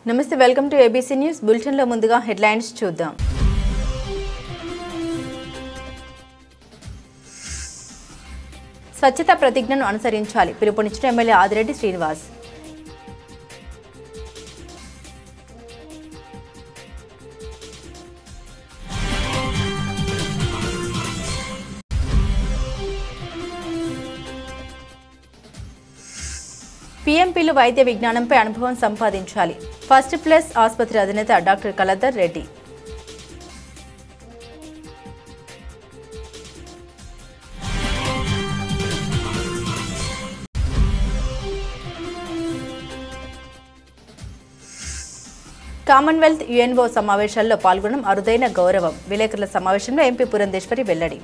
నమస్తే, welcome to ABC news bulletin లో ముందుగా హెడ్లైన్స్ చూద్దాం. స్వచ్ఛత ప్రతిజ్ఞను అనుసరించాలి పిలుపునిచ్చిన ఎమ్మెల్యే ఆదిరెడ్డి శ్రీనివాస్. పీఎంపీలు వైద్య విజ్ఞానంపై అనుభవం సంపాదించాలి ఫస్ట్ ప్లస్ ఆసుపత్రి అధినేత డాక్టర్ కలద్దర్ రెడ్డి. కామన్వెల్త్ యుఎన్ఓ సమావేశాల్లో పాల్గొనడం అరుదైన గౌరవం. విలేకరుల సమావేశంలో ఎంపీ పురంధేశ్వరి వెల్లడి.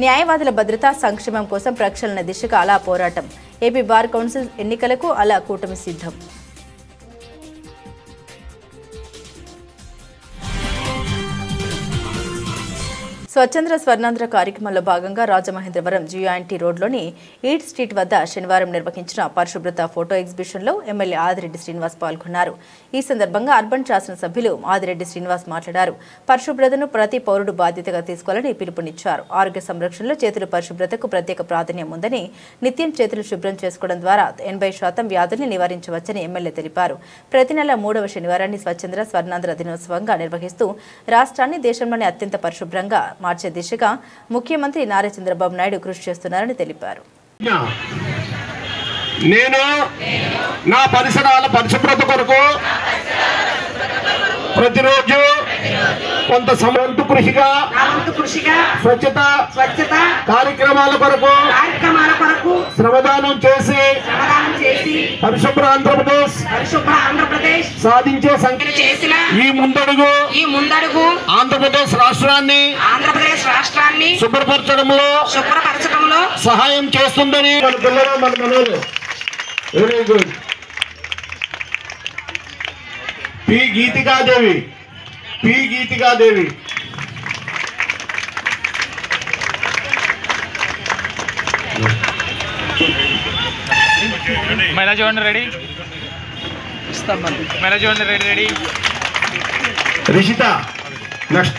న్యాయవాదుల భద్రతా సంక్షేమం కోసం ప్రక్షాళన దిశగా అలా పోరాటం. ఏపీ బార్ కౌన్సిల్ ఎన్నికలకు అలా కూటమి సిద్ధం. స్వచ్ఛంద్ర స్వర్ణాంధ్ర కార్యక్రమంలో భాగంగా రాజమహేంద్రవరం జీఆన్టీ రోడ్లోని ఈట్ స్ట్రీట్ వద్ద శనివారం నిర్వహించిన పరిశుభ్రత ఫోటో ఎగ్జిబిషన్లో ఎమ్మెల్యే ఆదిరెడ్డి శ్రీనివాస్ పాల్గొన్నారు. ఈ సందర్భంగా అర్బన్ శాసనసభ్యులు ఆదిరెడ్డి శ్రీనివాస్ మాట్లాడారు. పరిశుభ్రతను ప్రతి పౌరుడు బాధ్యతగా తీసుకోవాలని పిలుపునిచ్చారు. ఆరోగ్య సంరక్షణలో చేతుల పరిశుభ్రతకు ప్రత్యేక ప్రాధాన్యం ఉందని, నిత్యం చేతులు శుభ్రం చేసుకోవడం ద్వారా 80% వ్యాధుల్ని నివారించవచ్చని ఎమ్మెల్యే తెలిపారు. ప్రతి నెల 3వ శనివారాన్ని స్వచ్ఛంద్ర స్వర్ణాంధ్ర దినోత్సవంగా నిర్వహిస్తూ రాష్ట్రాన్ని దేశంలోనే అత్యంత పరిశుభ్రంగా మార్చే దిశగా ముఖ్యమంత్రి నారా చంద్రబాబు నాయుడు కృషి చేస్తున్నారని తెలిపారు. నేను నా పరిసరాల పరిశుభ్రత కొరకు ప్రతిరోజు కొంత సమయంతో కృషిగా స్వచ్ఛత కార్యక్రమాల కొరకు శ్రమదానం చేసి పరిశుభ్ర ఆంధ్రప్రదేశ్ సాధించే ఈ ముందడుగు ఆంధ్రప్రదేశ్ రాష్ట్రాన్ని శుభ్రపరచడంలో సహాయం చేస్తుందని మన పిల్లలు మన మనోలు. Very good. పి గీతికాదేవి మేళా చూడండి రెడీ. మేళా చూడండి ready. Rishitha next.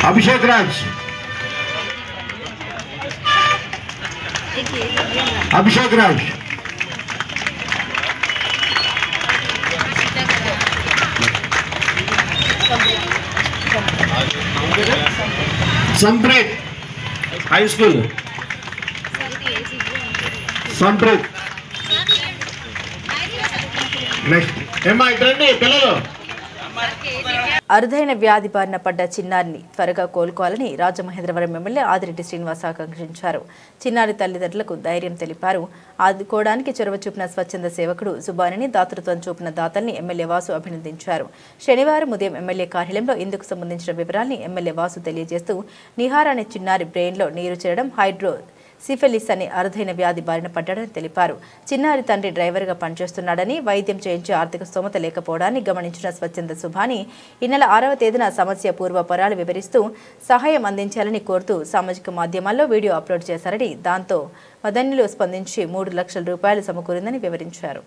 Abhishek Raj Sampreeth high school Sampreeth next. ఏమా ఇటండి పిల్లలు. అరుదైన వ్యాధి బారిన పడ్డ చిన్నారిని త్వరగా కోలుకోవాలని రాజమహేంద్రవరం ఎమ్మెల్యే ఆదిరెడ్డి శ్రీనివాస్ ఆకాంక్షించారు. చిన్నారి తల్లిదండ్రులకు ధైర్యం తెలిపారు. ఆదుకోవడానికి చొరవ చూపిన స్వచ్ఛంద సేవకుడు సుబానిని, దాతృత్వం చూపిన దాతల్ని ఎమ్మెల్యే వాసు అభినందించారు. శనివారం ఉదయం ఎమ్మెల్యే కార్యాలయంలో ఇందుకు సంబంధించిన వివరాల్ని ఎమ్మెల్యే వాసు తెలియజేస్తూ నిహార్ అనే చిన్నారి బ్రెయిన్లో నీరు చేరడం, హైడ్రో సిఫిలిస్ అనే అరుదైన వ్యాధి బారిన పడ్డాడని తెలిపారు. చిన్నారి తండ్రి డ్రైవర్గా పనిచేస్తున్నాడని, వైద్యం చేయించే ఆర్థిక స్తోమత లేకపోవడాన్ని గమనించిన స్వచ్ఛంద సుభాని ఈ నెల 6వ తేదీన సమస్య పూర్వపరాలు వివరిస్తూ సహాయం అందించాలని కోరుతూ సామాజిక మాధ్యమాల్లో వీడియో అప్లోడ్ చేశారని, దాంతో మదన్యులు స్పందించి 3 లక్షల రూపాయలు సమకూరిందని వివరించారు.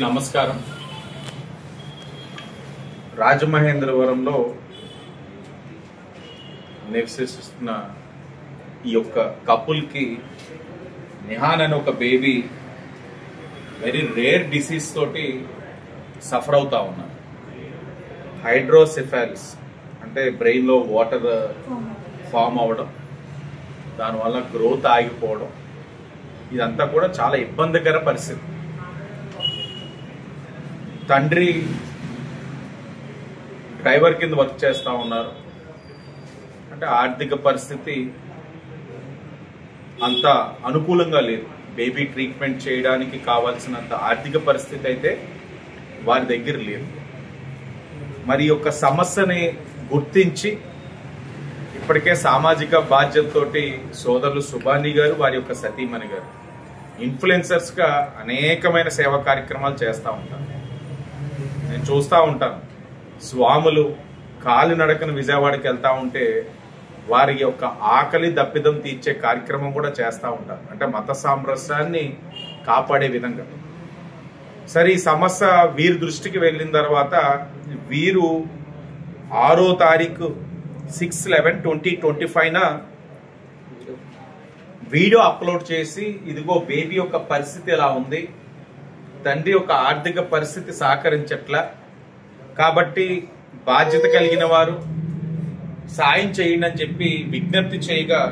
నమస్కారం. రాజమహేంద్రవరంలో నివసిస్తున్న ఈ యొక్క కపుల్కి నిహాన్ అనే ఒక బేబీ వెరీ రేర్ డిసీజ్ తోటి సఫర్ అవుతా ఉన్నారు. హైడ్రోసెఫాలిస్ అంటే బ్రెయిన్లో వాటర్ ఫామ్ అవ్వడం, దానివల్ల గ్రోత్ ఆగిపోవడం, ఇదంతా కూడా చాలా ఇబ్బందికర పరిస్థితి. తండ్రి డ్రైవర్ కింద వర్క్ చేస్తూ ఉన్నారు. అంటే ఆర్థిక పరిస్థితి అంత అనుకూలంగా లేదు. బేబీ ట్రీట్మెంట్ చేయడానికి కావాల్సినంత ఆర్థిక పరిస్థితి అయితే వారి దగ్గర లేదు. మరి యొక్క సమస్యని గుర్తించి ఇప్పటికే సామాజిక బాధ్యతతోటి సోదరులు సుబాని గారు, వారి యొక్క సతీమణి గారు ఇన్ఫ్లుయెన్సర్స్గా అనేకమైన సేవా కార్యక్రమాలు చేస్తూ ఉంటాను. నేను చూస్తూ ఉంటాను స్వాములు కాలినడకన విజయవాడకి వెళ్తూ ఉంటే వారి యొక్క ఆకలి దప్పిదం తీర్చే కార్యక్రమం కూడా చేస్తూ ఉంటారు. అంటే మత సామరస్యాన్ని కాపాడే విధంగా. సరే, ఈ సమస్య వీరి దృష్టికి వెళ్ళిన తర్వాత వీరు 6వ తారీఖు 6/11/2025 వీడియో అప్లోడ్ చేసి, ఇదిగో బేబీ యొక్క పరిస్థితి ఎలా ఉంది, తండ్రి యొక్క ఆర్థిక పరిస్థితి సహకరించట్లా, కాబట్టి బాధ్యత కలిగిన వారు సాయం చేయండి అని చెప్పి విజ్ఞప్తి చేయగా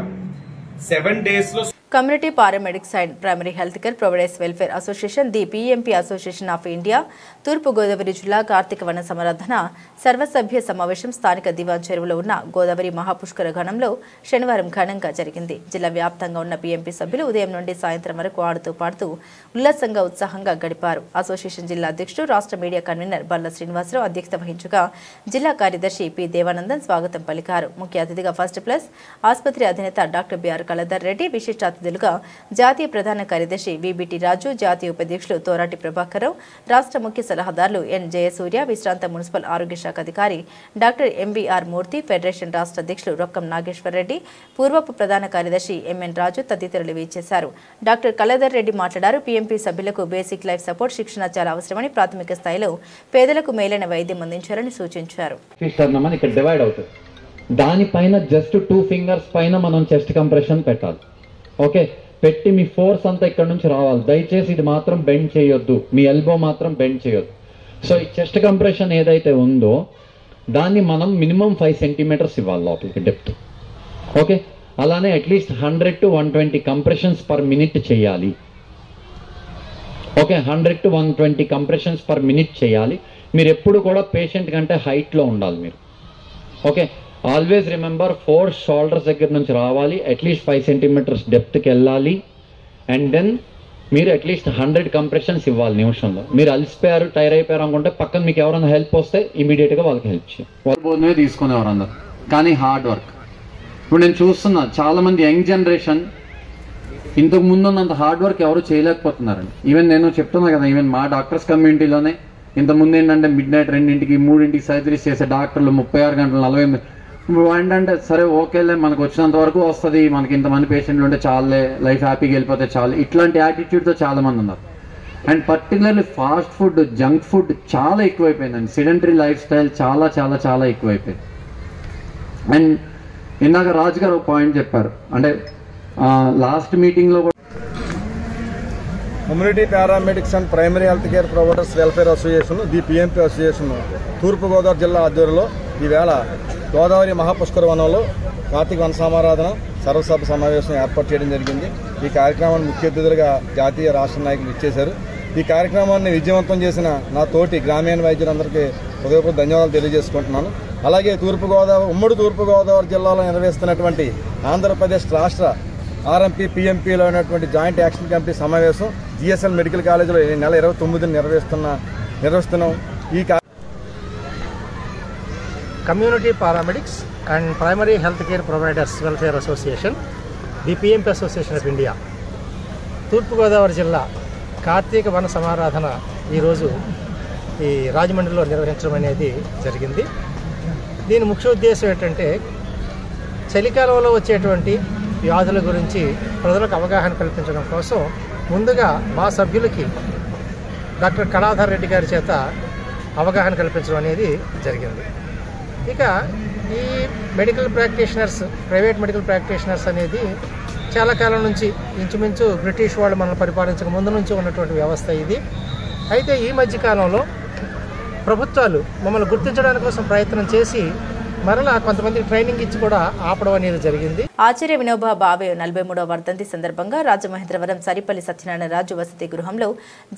7 days లో community paramedics and primary health care providers welfare association, the PMP association of India Thurpu Godavari జిల్లా కార్తీక వన సమరాధన సర్వసభ్య సమావేశం స్థానిక దివాన్ చెరువులో ఉన్న గోదావరి మహాపుష్కర ఘనంలో శనివారం ఘనంగా జరిగింది. జిల్లా వ్యాప్తంగా ఉన్న PMP సభ్యులు ఉదయం నుండి సాయంత్రం వరకు ఆడుతూ పాడుతూ ఉల్లాసంగా ఉత్సాహంగా గడిపారు. అసోసియేషన్ జిల్లా అధ్యక్షుడు, రాష్ట్ర మీడియా కన్వీనర్ బల్ల శ్రీనివాసరావు అధ్యక్షత వహించగా జిల్లా కార్యదర్శి పి దేవానందన్ స్వాగతం పలికారు. ముఖ్య అతిథిగా ఫస్ట్ ప్లస్ ఆసుపత్రి అధినేత డాక్టర్ బిఆర్ కళధర్ రెడ్డి, విశిష్ట అతిథులుగా జాతీయ ప్రధాన కార్యదర్శి విబిటి రాజు, జాతీయ ఉపాధ్యక్షులు తోరాటి ప్రభాకరరావు, రాష్ట్ర ముఖ్య సలహాదారులు ఎన్ జయసూర్య, విశ్రాంత మున్సిపల్ ఆరోగ్య శాఖ అధికారి డాక్టర్ ఎంబీఆర్ మూర్తి, ఫెడరేషన్ రాష్ట్ర అధ్యక్షులు రొక్కం నాగేశ్వర్ రెడ్డి, పూర్వపు ప్రధాన కార్యదర్శి ఎంఎన్ రాజు తదితరులు వీచేశారు. డాక్టర్ కళధర్ రెడ్డి మాట్లాడారు. PMP సభ్యులకు బేసిక్ లైఫ్ సపోర్ట్ శిక్షణ చాలా అవసరమని, ప్రాథమిక స్థాయిలో పేదలకు మేలైన వైద్యం అందించాలని సూచించారు. దానిపైన జస్ట్ 2 fingers పైన మనం చెస్ట్ కంప్రెషన్ పెట్టాలి. ఓకే, పెట్టి మీ ఫోర్స్ అంతా ఇక్కడ నుంచి రావాలి. దయచేసి ఇది మాత్రం బెండ్ చేయొద్దు, మీ ఎల్బో మాత్రం బెండ్ చేయొద్దు. సో ఈ చెస్ట్ కంప్రెషన్ ఏదైతే ఉందో దాన్ని మనం మినిమం 5 centimeters ఇవ్వాలి లోపలికి డెప్త్. ఓకే, అలానే at least 100 to 120 compressions per minute చేయాలి. Okay, 100 to 120 compressions per minute చేయాలి. మీరు ఎప్పుడు కూడా పేషెంట్ కంటే హైట్లో ఉండాలి మీరు. Okay, always remember force shoulders దగ్గర నుంచి రావాలి, అట్లీస్ట్ 5 centimeters డెప్త్కి వెళ్ళాలి. అండ్ దెన్ మీరు అట్లీస్ట్ 100 compressions ఇవ్వాలి నిమిషంలో. మీరు అలసిపోయారు, టైర్ అయిపోయారు అనుకుంటే పక్కన మీకు ఎవరైనా హెల్ప్ వస్తే ఇమీడియట్గా వాళ్ళకి హెల్ప్ చేయాలి. వాళ్ళు బోధమే తీసుకునేవారు అందరు, కానీ హార్డ్ వర్క్. ఇప్పుడు నేను చూస్తున్నా చాలామంది యంగ్ జనరేషన్ ఇంతకు ముందు ఉన్నంత హార్డ్ వర్క్ ఎవరు చేయలేకపోతున్నారండి. ఈవెన్ నేను చెప్తున్నా కదా, ఈవెన్ మా డాక్టర్స్ కమ్యూనిటీలోనే ఇంతకుముందు ఏంటంటే మిడ్ నైట్ 2ంటికి 3ంటికి సర్జరీస్ చేసే డాక్టర్లు 36 గంటలు 48. ఇప్పుడు ఏంటంటే సరే ఓకేలే, మనకు వచ్చినంత వరకు వస్తుంది, మనకి ఇంతమంది పేషెంట్లు ఉంటే చాలే, లైఫ్ హ్యాపీగా వెళ్ళిపోతే చాలు, ఇట్లాంటి యాటిట్యూడ్తో చాలా మంది ఉన్నారు. And particularly fast food, junk food చాలా ఎక్కువైపోయిందండి. సిడెంటరీ లైఫ్ స్టైల్ చాలా చాలా చాలా ఎక్కువైపోయింది. అండ్ ఇందాక రాజు గారు ఒక పాయింట్ చెప్పారు, అంటే లాస్ట్ మీటింగ్లో community paramedics and primary health care providers welfare association, the PMP association Thurpu Godavari జిల్లా ఆధ్వర్యంలో ఈవేళ గోదావరి మహాపుష్కర వనంలో కార్తీక వన సమారాధన సర్వసభ సమావేశం ఏర్పాటు చేయడం జరిగింది. ఈ కార్యక్రమాన్ని ముఖ్య అతిథులుగా జాతీయ రాష్ట్ర నాయకులు ఇచ్చేశారు. ఈ కార్యక్రమాన్ని విజయవంతం చేసిన నా తోటి గ్రామీణ వైద్యులందరికీ హృదయపూర్వక ధన్యవాదాలు తెలియజేసుకుంటున్నాను. అలాగే ఉమ్మడి తూర్పుగోదావరి జిల్లాలో నిర్వహిస్తున్నటువంటి ఆంధ్రప్రదేశ్ రాష్ట్ర RMP PMPలో ఉన్నటువంటి జాయింట్ యాక్షన్ కమిటీ సమావేశం GSL మెడికల్ కాలేజీలో ఈ నెల 29న నిర్వహిస్తున్నాం. ఈ community paramedics and primary health care providers welfare association, the PMP association of India Thurpu Godavari జిల్లా కార్తీక వన సమారాధన ఈరోజు ఈ రాజమండ్రిలో నిర్వహించడం అనేది జరిగింది. దీని ముఖ్య ఉద్దేశం ఏంటంటే చలికాలంలో వచ్చేటువంటి వ్యాధుల గురించి ప్రజలకు అవగాహన కల్పించడం కోసం ముందుగా మా సభ్యులకి డాక్టర్ కళాధర్ రెడ్డి గారి చేత అవగాహన కల్పించడం అనేది జరిగింది. ఇక ఈ medical practitioners, private medical practitioners అనేది చాలా కాలం నుంచి ఇంచుమించు బ్రిటిష్ వాళ్ళు మనల్ని పరిపాలించక ముందు నుంచి ఉన్నటువంటి వ్యవస్థ ఇది. అయితే ఈ మధ్యకాలంలో ప్రభుత్వాలు మమ్మల్ని గుర్తించడానికి కోసం ప్రయత్నం చేసి మరలా కొంతమందికి ట్రైనింగ్ ఇచ్చి కూడా ఆపడం అనేది జరిగింది. ఆచార్య వినోబా భావే 43వ వర్ధంతి సందర్భంగా రాజమహేంద్రవరం సరిపల్లి సత్యనారాయణ రాజు వసతి గృహంలో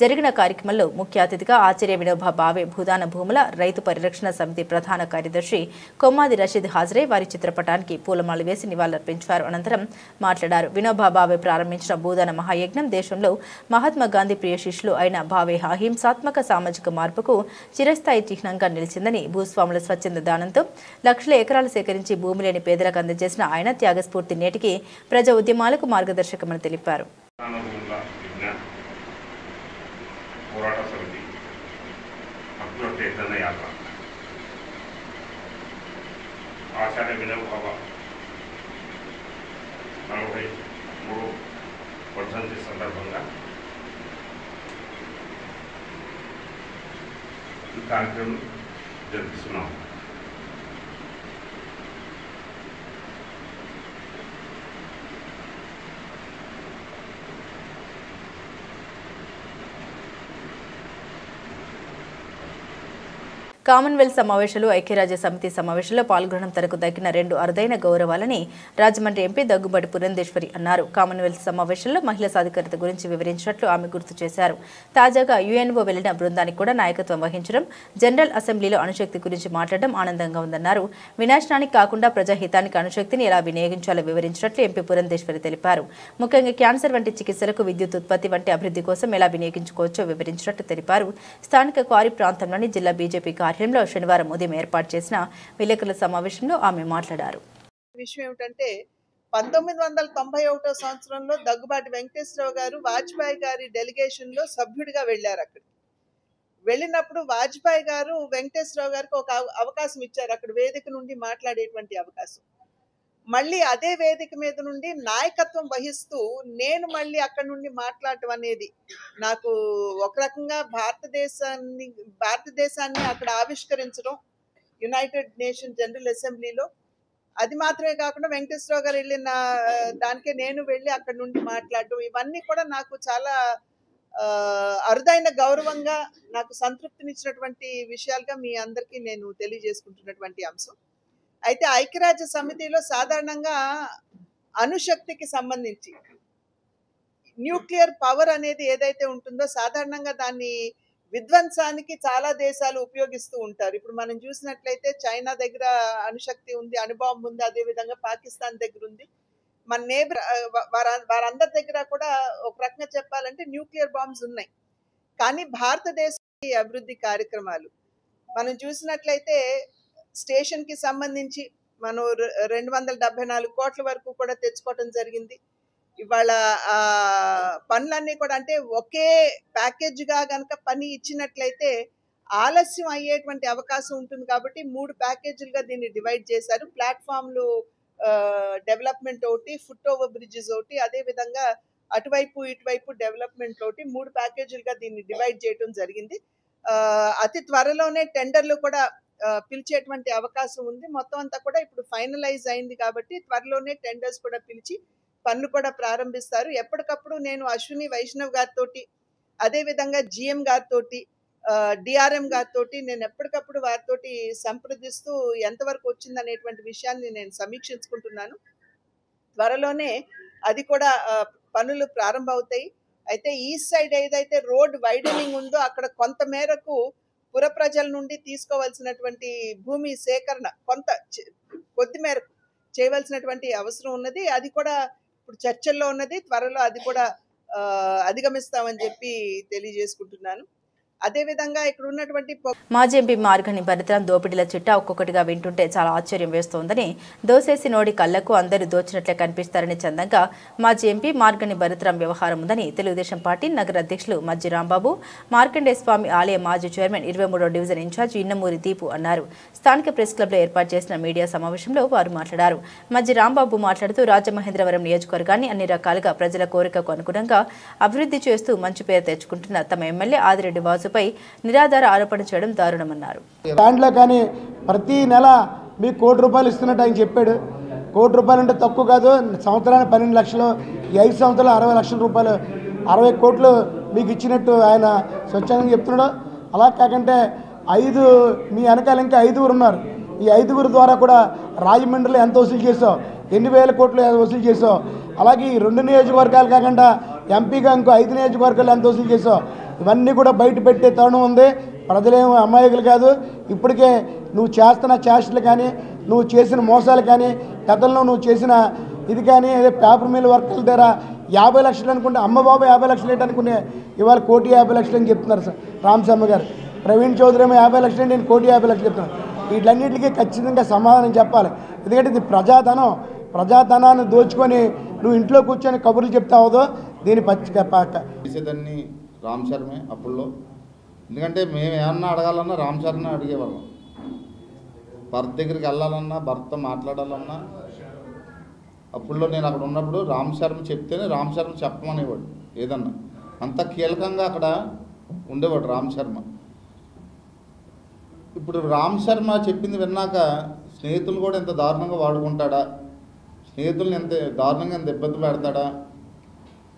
జరిగిన కార్యక్రమంలో ముఖ్య అతిథిగా ఆచార్య వినోబా భావే భూదాన భూముల రైతు పరిరక్షణ సమితి ప్రధాన కార్యదర్శి కొమ్మాది రషీద్ హాజరై వారి చిత్రపటానికి పూలమాల వేసి నివాళులర్పించారు. అనంతరం మాట్లాడారు. వినోబా భావే ప్రారంభించిన భూదాన మహాయజ్ఞం దేశంలో మహాత్మా గాంధీ ప్రియ శిష్యులు అయిన భావే అహింసాత్మక సామాజిక మార్పుకు చిరస్థాయి చిహ్నంగా నిలిచిందని, భూస్వాముల స్వచ్ఛంద దానంతో లక్షల ఎకరాలు సేకరించి భూమి లేని పేదలకు అందజేసిన ఆయన త్యాగస్ఫూర్తి నేటికి ప్రజా ఉద్యమాలకు మార్గదర్శకమని తెలిపారు. పోరాట సమితి హక్కుల చైతన్య యాత్ర ఆచార్య వినోబ్ బాబా 43 వర్ధంతి సందర్భంగా ఈ కార్యక్రమం జరిపిస్తున్నాం. కామన్వెల్త్ సమావేశాలు ఐక్యరాజ్య సమితి సమావేశంలో పాల్గొనడం తనకు దక్కిన 2 అరుదైన గౌరవాలని రాజమండ్రి ఎంపీ దగ్గుబాటి పురంధేశ్వరి అన్నారు. కామన్వెల్త్ సమావేశంలో మహిళా సాధికారత గురించి వివరించినట్లు ఆమె గుర్తు చేశారు. తాజాగా యుఎన్ఓ వెళ్లిన బృందానికి కూడా నాయకత్వం వహించడం, జనరల్ అసెంబ్లీలో అణుశక్తి గురించి మాట్లాడడం ఆనందంగా ఉందన్నారు. వినాశనానికి కాకుండా ప్రజాహితానికి అణుశక్తిని ఎలా వినియోగించాలో వివరించినట్లు ఎంపీ పురంధేశ్వరి తెలిపారు. ముఖ్యంగా క్యాన్సర్ వంటి చికిత్సలకు విద్యుత్ ఉత్పత్తి వంటి అభివృద్ధి కోసం ఎలా వినియోగించుకోవచ్చో వివరించినట్లు తెలిపారు. స్థానిక క్వారీ ప్రాంతంలోని జిల్లా బీజేపీ కార్యాలయంలో శనివారం ఉదయం ఏర్పాటు చేసిన విలేకరుల సమావేశంలో ఆమె మాట్లాడారు. విషయం ఏమిటంటే 1991 సంవత్సరంలో దగ్గుబాటి వెంకటేశ్వరరావు గారు వాజ్పేయి గారి డెలిగేషన్ లో సభ్యుడిగా వెళ్ళారు. అక్కడికి వెళ్ళినప్పుడు వాజ్పేయి గారు వెంకటేశ్వరరావు గారికి ఒక అవకాశం ఇచ్చారు, అక్కడ వేదిక నుండి మాట్లాడేటువంటి అవకాశం. మళ్ళీ అదే వేదిక మీద నుండి నాయకత్వం వహిస్తూ నేను మళ్ళీ అక్కడ నుండి మాట్లాడటం అనేది నాకు ఒక రకంగా భారతదేశాన్ని అక్కడ ఆవిష్కరించడం యునైటెడ్ నేషన్ జనరల్ అసెంబ్లీలో. అది మాత్రమే కాకుండా వెంకటేశ్వరరావు గారు వెళ్ళిన దానికే నేను వెళ్ళి అక్కడ నుండి మాట్లాడటం, ఇవన్నీ కూడా నాకు చాలా అరుదైన గౌరవంగా నాకు సంతృప్తినిచ్చినటువంటి విషయాలుగా మీ అందరికీ నేను తెలియజేసుకుంటున్నటువంటి అంశం. అయితే ఐక్యరాజ్య సమితిలో సాధారణంగా అణుశక్తికి సంబంధించి న్యూక్లియర్ పవర్ అనేది ఏదైతే ఉంటుందో సాధారణంగా దాన్ని విధ్వంసానికి చాలా దేశాలు ఉపయోగిస్తూ ఉంటారు. ఇప్పుడు మనం చూసినట్లయితే చైనా దగ్గర అణుశక్తి ఉంది, అణుబాంబు ఉంది, అదేవిధంగా పాకిస్తాన్ దగ్గర ఉంది. మన నేబర్ వారందరి దగ్గర కూడా ఒక రకంగా చెప్పాలంటే న్యూక్లియర్ బాంబ్స్ ఉన్నాయి. కానీ భారతదేశ అభివృద్ధి కార్యక్రమాలు మనం చూసినట్లయితే స్టేషన్ కి సంబంధించి మనం 274 కోట్ల వరకు కూడా తెచ్చుకోవటం జరిగింది. ఇవాళ పనులన్నీ కూడా అంటే ఒకే ప్యాకేజ్గా కనుక పని ఇచ్చినట్లయితే ఆలస్యం అయ్యేటువంటి అవకాశం ఉంటుంది కాబట్టి 3 ప్యాకేజీలుగా దీన్ని డివైడ్ చేశారు. ప్లాట్ఫామ్లు డెవలప్మెంట్ ఒకటి, ఫుట్ ఓవర్ బ్రిడ్జెస్ ఒకటి, అదేవిధంగా అటువైపు ఇటువైపు డెవలప్మెంట్ ఒకటి, 3 ప్యాకేజీలుగా దీన్ని డివైడ్ చేయడం జరిగింది. అతి త్వరలోనే టెండర్లు కూడా పిలిచేటువంటి అవకాశం ఉంది. మొత్తం అంతా కూడా ఇప్పుడు ఫైనలైజ్ అయింది కాబట్టి త్వరలోనే టెండర్స్ కూడా పిలిచి పనులు కూడా ప్రారంభిస్తారు. ఎప్పటికప్పుడు నేను అశ్విని వైష్ణవ్ గారితో, అదేవిధంగా జిఎం గారితో, డిఆర్ఎం గారితో నేను ఎప్పటికప్పుడు వారితో సంప్రదిస్తూ ఎంతవరకు వచ్చిందనేటువంటి విషయాన్ని నేను సమీక్షించుకుంటున్నాను. త్వరలోనే అది కూడా పనులు ప్రారంభమవుతాయి. అయితే ఈస్ట్ సైడ్ ఏదైతే రోడ్ వైడనింగ్ ఉందో అక్కడ కొంత మేరకు పుర ప్రజల నుండి తీసుకోవాల్సినటువంటి భూమి సేకరణ కొద్ది మేరకు చేయవలసినటువంటి అవసరం ఉన్నది. అది కూడా ఇప్పుడు చర్చల్లో ఉన్నది. త్వరలో అది కూడా అధిగమిస్తామని చెప్పి తెలియజేసుకుంటున్నాను. అదేవిధంగా ఇక్కడ ఉన్నటువంటి మాజీ ఎంపీ మార్గని భరతరాం దోపిడీల చిట్టా ఒక్కొక్కటిగా వింటుంటే చాలా ఆశ్చర్యం వేస్తోందని, దోసేసి నోడి కళ్లకు అందరూ దోచినట్లే కనిపిస్తారని చందంగా మాజీ ఎంపీ మార్గని భరతరాం వ్యవహారం ఉందని తెలుగుదేశం పార్టీ నగర అధ్యక్షులు మజ్జి రాంబాబు, మార్కండేయ స్వామి ఆలయ మాజీ చైర్మన్ 23వ డివిజన్ ఇన్ఛార్జ్ ఇన్నమూరి దీపు అన్నారు. స్థానిక ప్రెస్ క్లబ్లో ఏర్పాటు చేసిన మీడియా సమావేశంలో వారు మాట్లాడారు. మజ్జి రాంబాబు మాట్లాడుతూ రాజమహేంద్రవరం నియోజకవర్గాన్ని అన్ని రకాలుగా ప్రజల కోరికకు అనుగుణంగా అభివృద్ధి చేస్తూ మంచి పేరు తెచ్చుకుంటున్న తమ ఎమ్మెల్యే ఆదిరెడ్డి వాజుపై నిరాధార ఆరోపణ చేయడం దారుణమన్నారు. దాంట్లో కానీ ప్రతి నెల మీకు ₹1 ఇస్తున్నట్టు ఆయన చెప్పాడు. ₹1 అంటే తక్కువ కాదు. సంవత్సరానికి 12 లక్షలు, 5 సంవత్సరాలు 60 లక్షల రూపాయలు, 60 కోట్లు మీకు ఇచ్చినట్టు ఆయన స్వచ్ఛందంగా చెప్తున్నాడు. అలా కాకంటే మీ వెనకాల ఇంకా 5 ఉన్నారు. ఈ 5 ద్వారా కూడా రాజమండ్రిలో ఎంత వసూలు చేసావు, ఎన్ని వేల కోట్లు వసూలు చేసావు. అలాగే ఈ 2 నియోజకవర్గాలు కాకుండా ఎంపీగా ఇంకో 5 నియోజకవర్గాలు ఎంత వసూలు చేసావు. ఇవన్నీ కూడా బయట పెట్టే తరుణం ఉంది. ప్రజలేమో అమాయకులు కాదు. ఇప్పటికే నువ్వు చేస్తున్న చేష్టలు కానీ, నువ్వు చేసిన మోసాలు కానీ, గతంలో నువ్వు చేసిన ఇది కానీ, అదే పేపర్ మిల్ వర్కుల దగ్గర 50 లక్షలు అనుకుంటే అమ్మబాబు 50 లక్షలు ఏంటనుకునే ఇవాళ 1,50,00,000 అని చెప్తున్నారు సార్ రామసమ్మ గారు. ప్రవీణ్ చౌదరి ఏమో 50 లక్షలు అంటే నేను 1,50,00,000 చెప్తున్నాను. వీటన్నిటికీ ఖచ్చితంగా సమాధానం చెప్పాలి. ఎందుకంటే ఇది ప్రజాధనాన్ని దోచుకొని నువ్వు ఇంట్లో కూర్చొని కబుర్లు చెప్తా అవదో దీని చేసేదాన్ని రామ్ చరణే అప్పుల్లో. ఎందుకంటే మేము ఏమన్నా అడగాలన్నా రామ్ చరణే అడిగేవాళ్ళం. భర్త దగ్గరికి వెళ్ళాలన్నా, భర్త మాట్లాడాలన్నా అప్పుల్లో నేను అక్కడ ఉన్నప్పుడు రామ్ శర్మ చెప్తేనే రామ్ శర్మ చెప్పమనేవాడు ఏదన్నా. అంత కీలకంగా అక్కడ ఉండేవాడు రామ్ శర్మ. ఇప్పుడు రామ్ శర్మ చెప్పింది విన్నాక స్నేహితులు కూడా ఎంత దారుణంగా వాడుకుంటాడా, స్నేహితులను ఎంత దారుణంగా ఎంత ఇబ్బంది పెడతాడా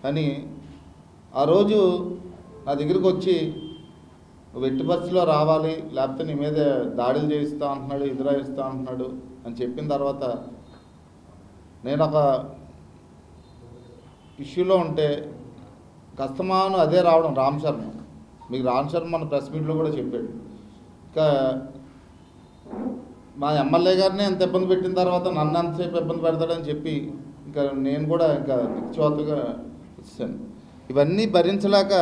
అని ఆ రోజు నా దగ్గరికి వచ్చి నువ్వు ఎట్టి బస్సులో రావాలి, లేకపోతే నీ మీద దాడులు చేయిస్తా అంటున్నాడు, ఎదురాయిస్తా అంటున్నాడు అని చెప్పిన తర్వాత నేను ఒక ఇష్యూలో ఉంటే కస్తమాను అదే రావడం రామ్ శర్మ. మీకు రామ్ శర్మ మన ప్రెస్ మీట్లో కూడా చెప్పాడు. ఇంకా మా ఎమ్మెల్యే గారిని ఎంత ఇబ్బంది పెట్టిన తర్వాత నన్ను ఎంతసేపు ఇబ్బంది పెడతాడని చెప్పి ఇంకా నేను కూడా ఇంకా దిక్చోతగా వచ్చాను. ఇవన్నీ భరించలేక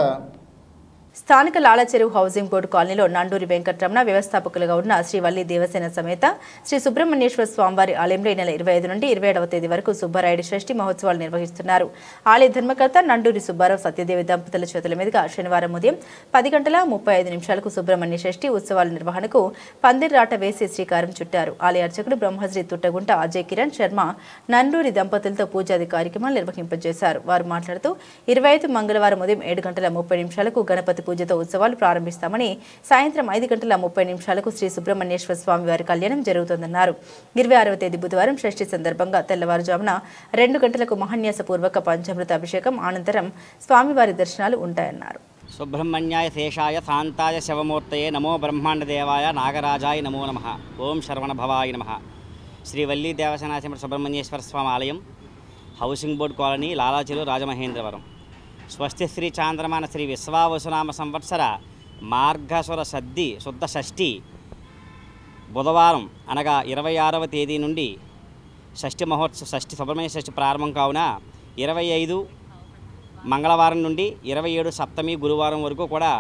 స్థానిక లాలచెరువు హౌసింగ్ బోర్డు కాలనీలో నండూరి వెంకటరమణ వ్యవస్థాపకులుగా ఉన్న శ్రీ వల్లి దేవసేన సమేత శ్రీ సుబ్రహ్మణ్యేశ్వర స్వామివారి ఆలయంలో ఈ నెల 25 నుండి 27వ తేదీ వరకు సుబ్బారాయుడు షష్ఠి మహోత్సవాలు నిర్వహిస్తున్నారు. ఆలయ ధర్మకర్త నండూరి సుబ్బారావు సత్యదేవి దంపతుల చేతుల మీదుగా శనివారం ఉదయం 10:35 సుబ్రహ్మణ్య షష్ఠి ఉత్సవాల నిర్వహణకు పందిర్రాట వేసి శ్రీకారం చుట్టారు. ఆలయ అర్చకుడు బ్రహ్మశ్రీ తుట్టగుంట అజయ్ కిరణ్ శర్మ నండూరి దంపతులతో పూజాది కార్యక్రమాలు నిర్వహింపజేశారు. వారు మాట్లాడుతూ 25 మంగళవారం ఉదయం 7:30 గణపతి పూజతో ఉత్సవాలు ప్రారంభిస్తామని, సాయంత్రం 5:30 శ్రీ సుబ్రహ్మణ్యేశ్వర స్వామి వారి కళ్యాణం జరుగుతుందన్నారు. 26వ తేదీ బుధవారం షష్ఠి సందర్భంగా తెల్లవారుజామున 2 గంటలకు మహాన్యాసపూర్వక పంచామృత అభిషేకం అనంతరం స్వామివారి దర్శనాలు ఉంటాయన్నారు. సుబ్రహ్మణ్యాయ శేషాయ శాంతాయ శివమూర్తయే నమో బ్రహ్మాండ దేవాయ నాగరాజాయ నమో నమః. ఓం శరవణ భవాయ నమః. శ్రీ వల్లి దేవసేన సుబ్రహ్మణ్యేశ్వర స్వామి ఆలయం, housing board colony, Lalacheruvu, Rajamahendravaram. స్వస్తి శ్రీ చాంద్రమాన శ్రీ విశ్వావసునామ సంవత్సర మార్గశుర సద్ది శుద్ధ షష్ఠి బుధవారం అనగా 26వ తేదీ నుండి షష్ఠి సుబ్రహ్మణ్య షష్ఠి ప్రారంభం కావున 25 మంగళవారం నుండి 27 సప్తమి గురువారం వరకు కూడా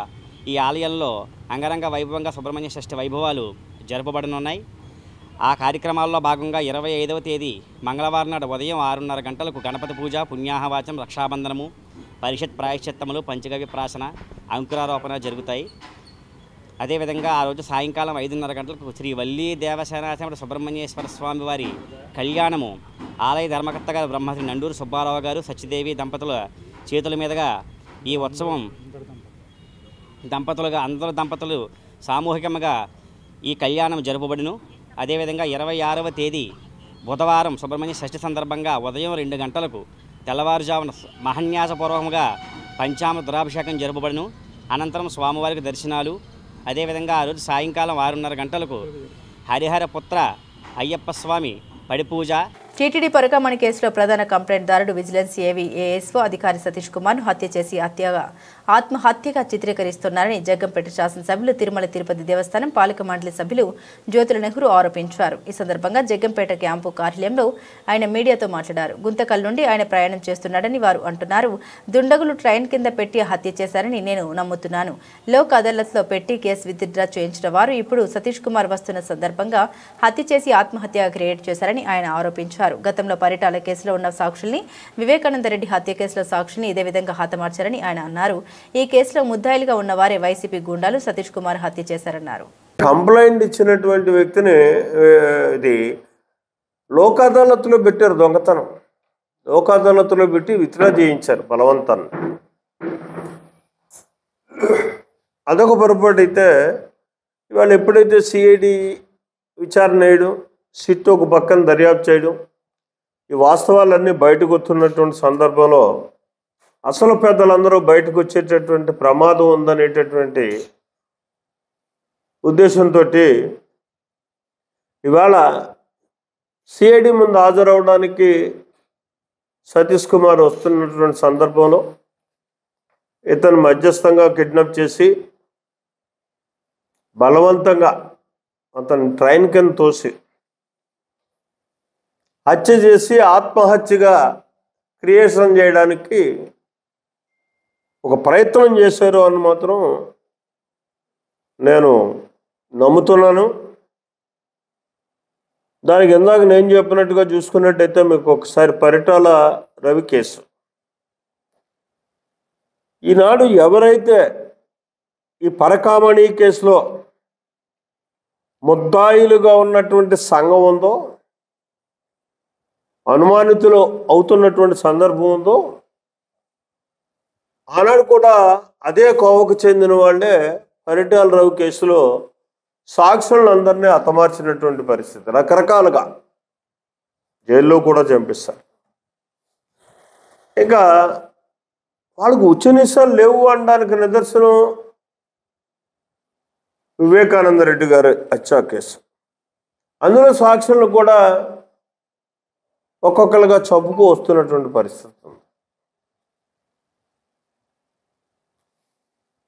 ఈ ఆలయంలో అంగరంగ వైభవంగా సుబ్రహ్మణ్య షష్ఠి వైభవాలు జరపబడనున్నాయి. ఆ కార్యక్రమాల్లో భాగంగా 25వ తేదీ మంగళవారం నాడు ఉదయం 6:30 గంటలకు గణపతి పూజ, పుణ్యాహవాచం, రక్షాబంధనము, పరిషత్ ప్రాయశ్చిత్తములు, పంచగవ్య ప్రాసన, అంకురారోపణ జరుగుతాయి. అదేవిధంగా ఆ రోజు సాయంకాలం 5:30 గంటలకు శ్రీ వల్లి దేవసేన సుబ్రహ్మణ్యేశ్వర స్వామి వారి కళ్యాణము ఆలయ ధర్మకర్త గారు బ్రహ్మశ్రీ నండూరు సుబ్బారావు గారు సత్యదేవి దంపతుల చేతుల మీదుగా ఈ ఉత్సవం అందరు దంపతులు సామూహికంగా ఈ కళ్యాణం జరుపబడును. అదేవిధంగా 26వ తేదీ బుధవారం సుబ్రహ్మణ్య షష్ఠి సందర్భంగా ఉదయం 2 గంటలకు తెల్లవారుజామున మహాన్యాసపూర్వకంగా పంచామృత దురాభిషేకం జరుపబడును. అనంతరం స్వామివారికి దర్శనాలు. అదేవిధంగా ఆ రోజు సాయంకాలం 6:30 గంటలకు హరిహరపుత్ర అయ్యప్ప స్వామి పడిపూజ. టీటీడీ పరకామణి కేసులో ప్రధాన కంప్లైంట్దారుడు విజిలెన్స్ ఏఎస్ఓ అధికారి సతీష్ కుమార్ను హత్య చేసి ఆత్మహత్యగా చిత్రీకరిస్తున్నారని జగ్గంపేట శాసనసభ్యులు తిరుమల తిరుపతి దేవస్థానం పాలక మండలి సభ్యులు జ్యోతుల నెహ్రూ ఆరోపించారు. ఈ సందర్భంగా జగ్గంపేట క్యాంపు కార్యాలయంలో ఆయన మీడియాతో మాట్లాడారు. గుంతకల్ నుండి ఆయన ప్రయాణం చేస్తున్నాడని వారు అంటున్నారు. దుండగులు ట్రైన్ కింద పెట్టి హత్య చేశారని నేను నమ్ముతున్నాను. లోక్ అదాలత్లో పెట్టి కేసు విత్డ్రా చేయించిన వారు ఇప్పుడు సతీష్ కుమార్ వస్తున్న సందర్భంగా హత్య చేసి ఆత్మహత్యగా క్రియేట్ చేశారని ఆయన ఆరోపించారు. గతంలో పరిటాల కేసులో ఉన్న సాక్షుల్ని, వివేకానంద రెడ్డి హత్య కేసులో సాక్షుల్ని ఇదే విధంగా హతమార్చారని ఆయన అన్నారు. ఈ కేసులో ముద్దాయిలుగా ఉన్న వారే వైసీపీ గుండాలు సతీష్ కుమార్ హత్య చేశారన్నారు. కంప్లైంట్ ఇచ్చినటువంటి వ్యక్తిని ఇది లోక్ అదాలత్లో పెట్టారు. దొంగతనం లోక్ అదాలత్లో పెట్టి విత్డ్రా చేయించారు బలవంతాన్ని. అదొక పొరపాటు అయితే ఇవాళ ఎప్పుడైతే సిఐడి విచారణ వేయడం, సిట్ ఒక పక్కన దర్యాప్తు చేయడం, ఈ వాస్తవాలన్నీ బయటకు వస్తున్నటువంటి సందర్భంలో అసలు పెద్దలందరూ బయటకు వచ్చేటటువంటి ప్రమాదం ఉందనేటటువంటి ఉద్దేశంతో ఇవాళ సిఐడి ముందు హాజరవడానికి సతీష్ కుమార్ వస్తున్నటువంటి సందర్భంలో ఇతను మధ్యస్థంగా కిడ్నాప్ చేసి బలవంతంగా అతను ట్రైన్ కింద తోసి హత్య చేసి ఆత్మహత్యగా క్రియేషన్ చేయడానికి ఒక ప్రయత్నం చేశారు అని మాత్రం నేను నమ్ముతున్నాను. దానికి ఇందాక నేను చెప్పినట్టుగా చూసుకున్నట్టయితే మీకు ఒకసారి పరిటాల రవి కేసు, ఈనాడు ఎవరైతే ఈ పరకామణి కేసులో ముద్దాయిలుగా ఉన్నటువంటి సంఘం ఉందో, అనుమానితులు అవుతున్నటువంటి సందర్భం ఉందో, ఆనాడు కూడా అదే కోవకు చెందిన వాళ్ళే పరిటాల రవి కేసులో సాక్షులందరినీ హతమార్చినటువంటి పరిస్థితి. రకరకాలుగా జైల్లో కూడా చంపిస్తారు. ఇంకా వాళ్ళకు ఉచ్చనిసాలు లేవు అనడానికి నిదర్శనం వివేకానంద రెడ్డి గారి హత్య కేసు. అందులో సాక్షులను కూడా ఒక్కొక్కరుగా చంపుకు వస్తున్నటువంటి పరిస్థితి ఉంది.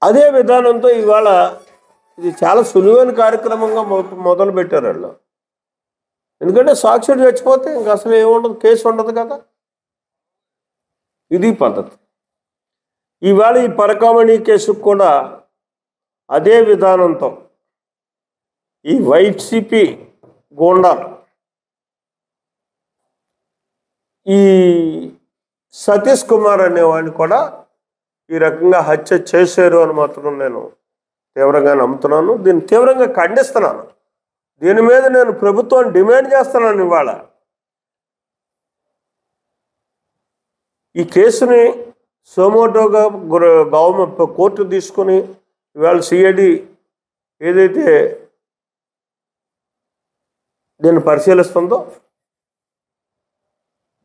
అదే విధానంతో ఇవాళ ఇది చాలా సులువైన కార్యక్రమంగా మొదలు పెట్టారు వాళ్ళు. ఎందుకంటే సాక్షుడు చచ్చిపోతే ఇంకా అసలు ఏముండదు, కేసు ఉండదు కదా. ఇది పద్ధతి. ఇవాళ ఈ పరకామణి కేసుకు కూడా అదే విధానంతో ఈ వైసీపీ గోండాలు ఈ సతీష్ కుమార్ అనేవాడిని కూడా ఈ రకంగా హత్య చేశారు అని మాత్రం నేను తీవ్రంగా నమ్ముతున్నాను. దీన్ని తీవ్రంగా ఖండిస్తున్నాను. దీని మీద నేను ప్రభుత్వాన్ని డిమాండ్ చేస్తున్నాను. ఇవాళ ఈ కేసుని సోమోటోగా గవర్నమెంట్ కోర్టు తీసుకుని ఇవాళ సిఐడి ఏదైతే దీన్ని పరిశీలిస్తుందో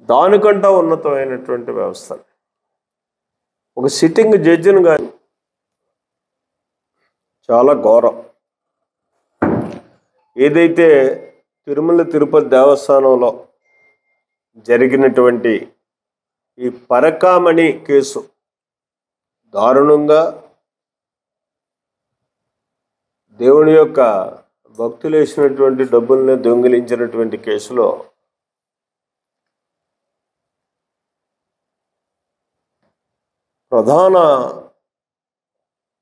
దానికంటా ఉన్నతమైనటువంటి వ్యవస్థ. ఒక సిట్టింగ్ జడ్జిని కానీ చాలా ఘోరం. ఏదైతే తిరుమల తిరుపతి దేవస్థానంలో జరిగినటువంటి ఈ పరకామణి కేసు దారుణంగా దేవుని యొక్క భక్తులు వేసినటువంటి డబ్బుల్ని దొంగిలించినటువంటి కేసులో ప్రధాన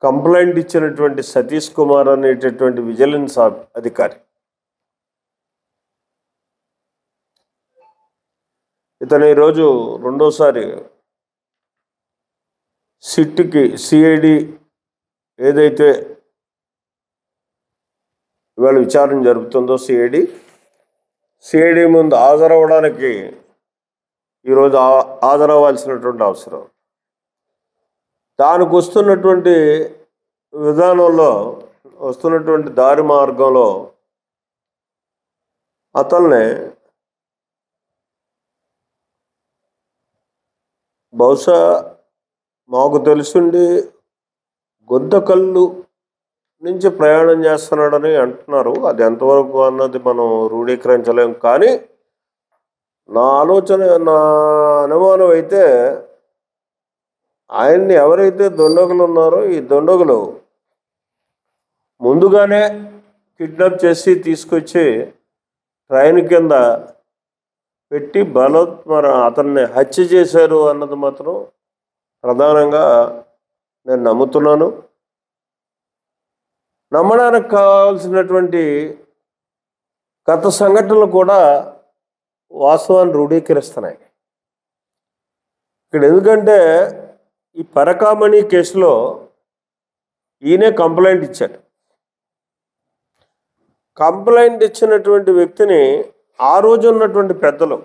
కంప్లైంట్ ఇచ్చినటువంటి సతీష్ కుమార్ అనేటటువంటి విజిలెన్స్ అధికారి ఇతను ఈరోజు రెండోసారి సిట్కి సిఐడి ఏదైతే ఇవాళ విచారణ జరుపుతుందో సిఐడి ముందు హాజరవ్వడానికి ఈరోజు హాజరవ్వాల్సినటువంటి అవసరం. దానికి వస్తున్నటువంటి విధానంలో వస్తున్నటువంటి దారి మార్గంలో అతన్ని బహుశా మాకు తెలుసుండి గొద్దకల్లు నుంచి ప్రయాణం చేస్తున్నాడని అంటున్నారు. అది ఎంతవరకు అన్నది మనం రూఢీకరించలేం. కానీ నా ఆలోచన, నా అనుమానం అయితే ఆయన్ని ఎవరైతే దొండగులు ఉన్నారో ఈ దొండగులు ముందుగానే కిడ్నాప్ చేసి తీసుకొచ్చి ట్రైన్ కింద పెట్టి అతన్ని హత్య చేశారు అన్నది మాత్రం ప్రధానంగా నేను నమ్ముతున్నాను. నమ్మడానికి కావాల్సినటువంటి గత సంఘటనలు కూడా వాస్తవాన్ని రూఢీకరిస్తున్నాయి ఇక్కడ. ఎందుకంటే ఈ పరకామణి కేసులో ఈయనే కంప్లైంట్ ఇచ్చాడు. కంప్లైంట్ ఇచ్చినటువంటి వ్యక్తిని ఆ రోజు ఉన్నటువంటి పెద్దలు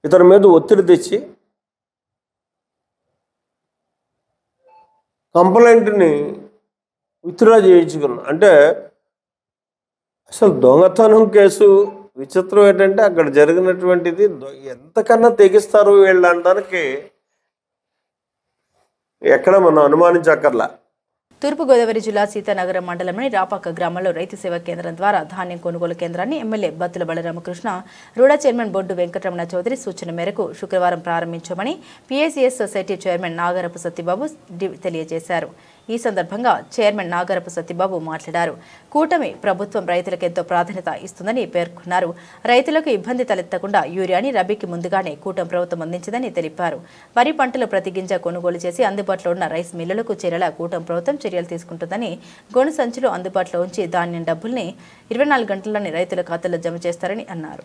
ఇతని మీద ఒత్తిడి తెచ్చి కంప్లైంట్ని విత్డ్రా చేయించుకున్నాను. అంటే అసలు దొంగతనం కేసు విచిత్రం ఏంటంటే అక్కడ జరిగినటువంటిది ఎంతకన్నా తెగిస్తారు వీళ్ళు అనడానికి ఎక్కడ మనం అనుమానించక్కర్లా. తూర్పుగోదావరి జిల్లా సీతానగరం మండలంలోని రాపాక గ్రామంలో రైతు సేవా కేంద్రం ద్వారా ధాన్యం కొనుగోలు కేంద్రాన్ని ఎమ్మెల్యే బత్తుల బలరామకృష్ణ, రూడా చైర్మన్ బొడ్డు వెంకటరమణ చౌదరి సూచన మేరకు శుక్రవారం ప్రారంభించామని పీఏసీఎస్ సొసైటీ చైర్మన్ నాగరపు సత్యబాబు తెలియజేశారు. ఈ సందర్భంగా చైర్మన్ నాగరపు సత్యబాబు మాట్లాడారు. కూటమి ప్రభుత్వం రైతులకు ఎంతో ప్రాధాన్యత ఇస్తుందని పేర్కొన్నారు. రైతులకు ఇబ్బంది తలెత్తకుండా యూరియాని రబీకి ముందుగానే కూటమి ప్రభుత్వం అందించిందని తెలిపారు. వరి పంటలు ప్రతి గింజ కొనుగోలు చేసి అందుబాటులో ఉన్న రైస్ మిల్లులకు చేరేలా కూటమి ప్రభుత్వం చర్యలు తీసుకుంటుందని, గోను సంచులు అందుబాటులో ఉంచి ధాన్యం డబ్బుల్ని 24 గంటల్లోనే రైతుల ఖాతాల్లో జమ చేస్తారని అన్నారు.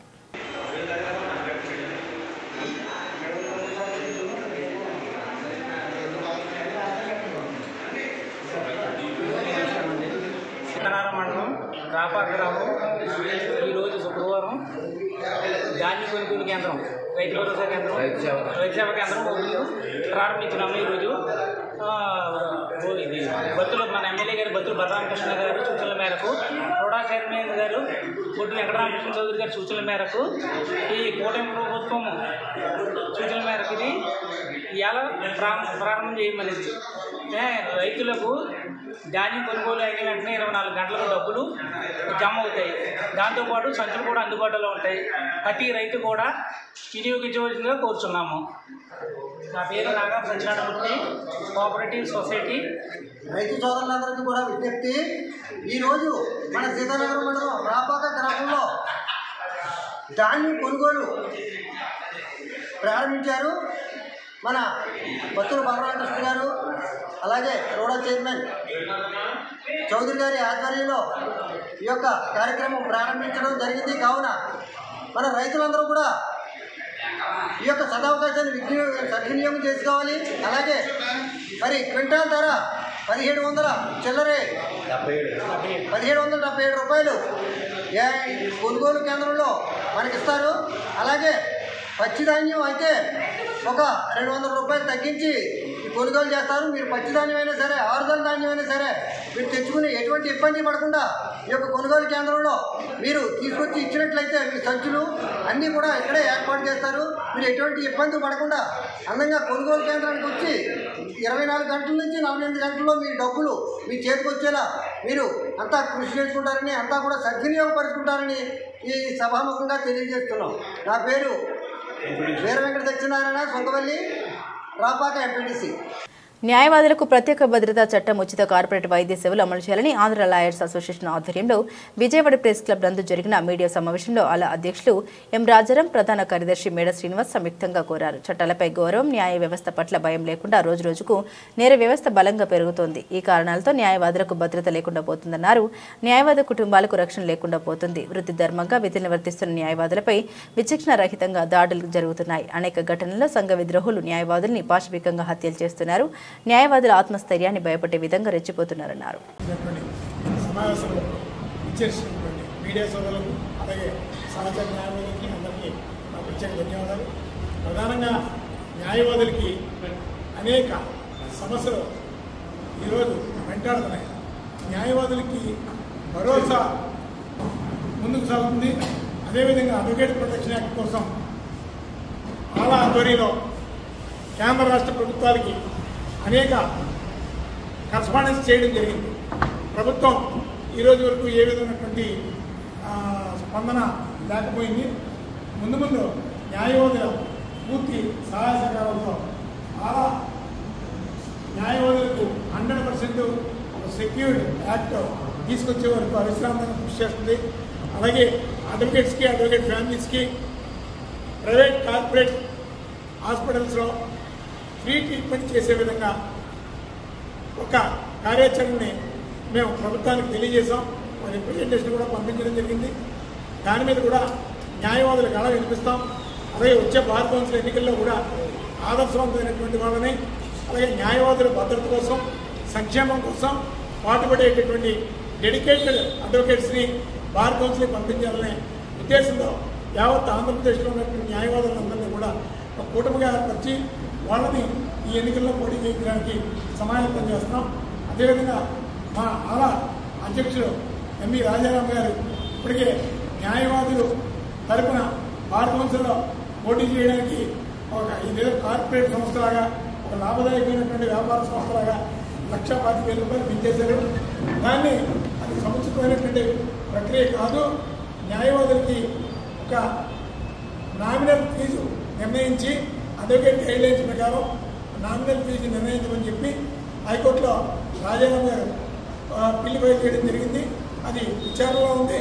కొనుగోలు కేంద్రం, రైతు భరోసా కేంద్రం, రైతు సేవా కేంద్రం ప్రారంభించినాము ఈరోజు. ఇది బత్తుల మన ఎమ్మెల్యే గారు బత్తుల బలరామకృష్ణ గారు సూచనల మేరకు, రోడా చైర్మన్ గారు బొట్టు వెంకటరామకృష్ణ చౌదరి గారి సూచనల మేరకు, ఈ కూటమి ప్రభుత్వం సూచనల మేరకు ఇది ఇవాళ ప్రారంభం చేయమనేది. రైతులకు ధాన్యం కొనుగోలు అయిన వెంటనే 24 గంటలకు డబ్బులు జమ అవుతాయి. దాంతోపాటు సంచులు కూడా అందుబాటులో ఉంటాయి. ప్రతి రైతు కూడా వినియోగించవలసిందిగా కోరుచున్నాము. నా పేరు నాగా సత్యనారాయణమూర్తి, కోఆపరేటివ్ సొసైటీ. రైతు సోదరులందరికీ కూడా విజ్ఞప్తి, ఈరోజు మన సీతానగరం మండలం రాపాక గ్రామంలో ధాన్యం కొనుగోలు ప్రారంభించారు. మన బత్తుల బలరామకృష్ణ గారు అలాగే రోడా చైర్మన్ చౌదరి గారి ఆధ్వర్యంలో ఈ యొక్క కార్యక్రమం ప్రారంభించడం జరిగింది. కావున మన రైతులందరూ కూడా ఈ యొక్క సదవకాశాన్ని సద్వినియోగం చేసుకోవాలి. అలాగే మరి క్వింటాల్ ధర 1700 చిల్లరే 1777 రూపాయలు కొనుగోలు కేంద్రంలో మనకిస్తారు. అలాగే పచ్చిధాన్యం అయితే ఒక 200 రూపాయలు తగ్గించి కొనుగోలు చేస్తారు. మీరు పచ్చిధాన్యం అయినా సరే, ఆరుదల ధాన్యం అయినా సరే మీరు తెచ్చుకుని ఎటువంటి ఇబ్బంది పడకుండా ఈ యొక్క కొనుగోలు కేంద్రంలో మీరు తీసుకొచ్చి ఇచ్చినట్లయితే మీ సంచులు అన్నీ కూడా ఇక్కడే ఏర్పాటు చేస్తారు. మీరు ఎటువంటి ఇబ్బంది పడకుండా అందంగా కొనుగోలు కేంద్రానికి వచ్చి 24 గంటల నుంచి 48 గంటల్లో మీ డబ్బులు మీ చేతికి వచ్చేలా మీరు అంతా కృషి చేసుకుంటారని, అంతా కూడా సద్వినియోగపరుచుకుంటారని ఈ సభాముఖంగా తెలియజేస్తున్నాం. నా పేరు వీర వెంకట సత్యనారాయణ, సొంతవల్లి, రాపాక ఎంపీటీసీ. న్యాయవాదులకు ప్రత్యేక భద్రతా చట్టం, ఉచిత కార్పొరేట్ వైద్య సేవలు అమలు చేయాలని ఆంధ్ర లాయర్స్ అసోసియేషన్ ఆధ్వర్యంలో విజయవాడ ప్రెస్ క్లబ్ నందు జరిగిన మీడియా సమావేశంలో అలా అధ్యక్షులు ఎం రాజారాం, ప్రధాన కార్యదర్శి మేడ శ్రీనివాస్ సంయుక్తంగా కోరారు. చట్టాలపై గౌరవం, న్యాయ వ్యవస్థ పట్ల భయం లేకుండా రోజురోజుకు నేర వ్యవస్థ బలంగా పెరుగుతోంది. ఈ కారణాలతో న్యాయవాదులకు భద్రత లేకుండా పోతుందన్నారు. న్యాయవాద కుటుంబాలకు రక్షణ లేకుండా పోతుంది. వృత్తి ధర్మంగా విధులు నిర్వర్తిస్తున్న న్యాయవాదులపై విచక్షణ రహితంగా దాడులు జరుగుతున్నాయి. అనేక ఘటనల్లో సంఘ విద్రోహులు న్యాయవాదుల్ని పాశవికంగా హత్యలు చేస్తున్నారు. న్యాయవాదుల ఆత్మస్థైర్యాన్ని భయపడే విధంగా రెచ్చిపోతున్నారన్నారు. సమావేశంలో ఇచ్చేసినటువంటి మీడియా సోదరులకు అలాగే సమాచార న్యాయవాదులకి అందరికీ నా ప్రత్యేక ధన్యవాదాలు. ప్రధానంగా న్యాయవాదులకి అనేక సమస్యలు ఈరోజు వెంటాడుతున్నాయి. న్యాయవాదులకి భరోసా ముందుకు సాగుతుంది. అదేవిధంగా అడ్వకేట్ ప్రొటెక్షన్ యాక్ట్ కోసం ఆలా ఆధ్వర్యంలో కేంద్ర రాష్ట్ర ప్రభుత్వాలకి అనేక కరస్పాండెన్స్ చేయడం జరిగింది. ప్రభుత్వం ఈరోజు వరకు ఏ విధమైనటువంటి స్పందన లేకపోయింది. ముందు ముందు న్యాయవాదుల పూర్తి సహాయ సహకారంతో అలా న్యాయవాదులకు 100% ఒక సెక్యూర్డ్ యాక్ట్ తీసుకొచ్చే వరకు అవిశ్రాంతంగా కృషి చేస్తుంది. అలాగే అడ్వకేట్స్కి, అడ్వకేట్ ఫ్యామిలీస్కి, ప్రైవేట్ కార్పొరేట్ హాస్పిటల్స్లో ఫ్రీ ట్రీట్మెంట్ చేసే విధంగా ఒక కార్యాచరణని మేము ప్రభుత్వానికి తెలియజేశాం. మా రిప్రజెంటేషన్ కూడా పంపించడం జరిగింది. దాని మీద కూడా న్యాయవాదులకు గళం వినిపిస్తాం. అలాగే వచ్చే బార్ కౌన్సిల్ ఎన్నికల్లో కూడా ఆదర్శవంతమైనటువంటి వాళ్ళని, అలాగే న్యాయవాదుల భద్రత కోసం, సంక్షేమం కోసం పాటుపడేటటువంటి డెడికేటెడ్ అడ్వకేట్స్ని బార్ కౌన్సిల్కి పంపించాలనే ఉద్దేశంతో యావత్ ఆంధ్రప్రదేశ్లో ఉన్నటువంటి న్యాయవాదులందరినీ కూడా ఒక కూటమిగా ఏర్పరిచి వాళ్ళని ఈ ఎన్నికల్లో పోటీ చేయడానికి సమాయత్తం చేస్తున్నాం. అదేవిధంగా మా ఆలా అధ్యక్షులు ఎంవి రాజారాం గారు ఇప్పటికే న్యాయవాదులు తరపున బార్ కౌన్సిల్లో పోటీ చేయడానికి ఒక ఇదేదో కార్పొరేట్ సంస్థలాగా, ఒక లాభదాయకమైనటువంటి వ్యాపార సంస్థలాగా 1,25,000 రూపాయలు పెంచేశారు. దాన్ని అది సముచితమైనటువంటి ప్రక్రియ కాదు. న్యాయవాదులకి ఒక నామినల్ ఫీజు నిర్ణయించి అడ్వకేట్ గైడ్లైన్స్ ప్రకారం నామినల్ ఫీజు నిర్ణయించమని చెప్పి హైకోర్టులో రాజారాం గారు బిల్లు ఫైల్ చేయడం జరిగింది. అది విచారణలో ఉంది.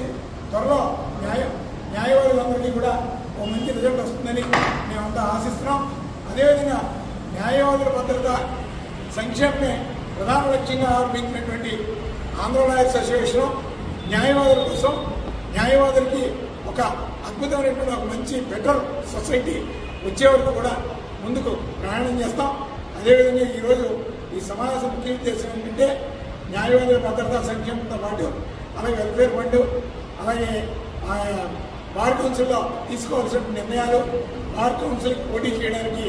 త్వరలో న్యాయవాదులందరికీ కూడా ఒక మంచి రిజల్ట్ వస్తుందని మేమంతా ఆశిస్తున్నాం. అదేవిధంగా న్యాయవాదుల భద్రత, సంక్షేమమే ప్రధాన లక్ష్యంగా ఆరంభించినటువంటి ఆంధ్ర లాయర్స్ అసోసియేషన్ న్యాయవాదుల కోసం, న్యాయవాదులకి ఒక అద్భుతమైనటువంటి ఒక మంచి బెటర్ సొసైటీ వచ్చే వరకు కూడా ముందుకు ప్రయాణం చేస్తాం. అదేవిధంగా ఈరోజు ఈ సమావేశం ముఖ్య ఉద్దేశం ఏంటంటే న్యాయవాదుల భద్రతా సంక్షేమంతో పాటు అలాగే వెల్ఫేర్ ఫండ్, అలాగే బార్ కౌన్సిల్లో తీసుకోవాల్సిన నిర్ణయాలు, బార్ కౌన్సిల్ పోటీ చేయడానికి